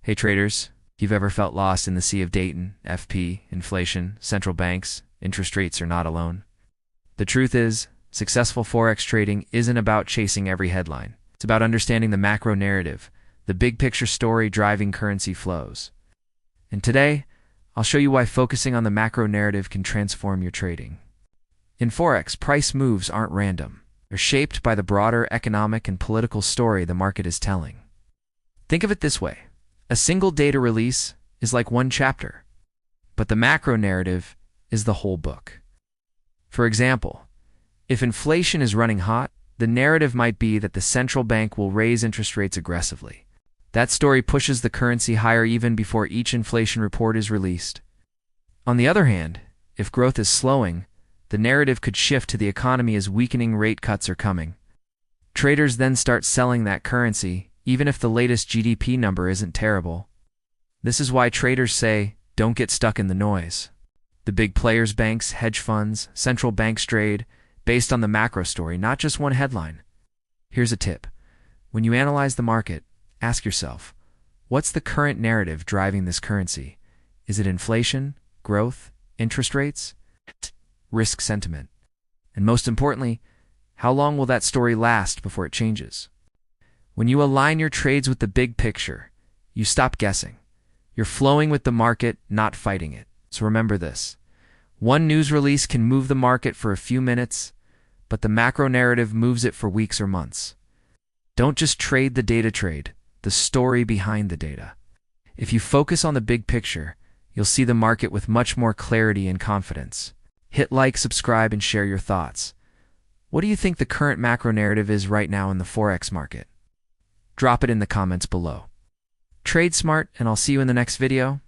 Hey traders, you've ever felt lost in the sea of Dayton, FP, inflation, central banks, interest rates are not alone? The truth is, successful Forex trading isn't about chasing every headline. It's about understanding the macro narrative, the big picture story driving currency flows. And today, I'll show you why focusing on the macro narrative can transform your trading. In Forex, price moves aren't random. They're shaped by the broader economic and political story the market is telling. Think of it this way. A single data release is like one chapter, but the macro narrative is the whole book. For example, if inflation is running hot, the narrative might be that the central bank will raise interest rates aggressively. That story pushes the currency higher even before each inflation report is released. On the other hand, if growth is slowing, the narrative could shift to the economy as weakening rate cuts are coming. Traders then start selling that currency, even if the latest GDP number isn't terrible. This is why traders say, don't get stuck in the noise. The big players, banks, hedge funds, central banks trade based on the macro story, not just one headline. Here's a tip. When you analyze the market, ask yourself, what's the current narrative driving this currency? Is it inflation, growth, interest rates, risk sentiment? And most importantly, how long will that story last before it changes? When you align your trades with the big picture, you stop guessing. You're flowing with the market, not fighting it. So remember this. One news release can move the market for a few minutes, but the macro narrative moves it for weeks or months. Don't just trade the data trade, the story behind the data. If you focus on the big picture, you'll see the market with much more clarity and confidence. Hit like, subscribe, and share your thoughts. What do you think the current macro narrative is right now in the Forex market? Drop it in the comments below. Trade smart, and I'll see you in the next video.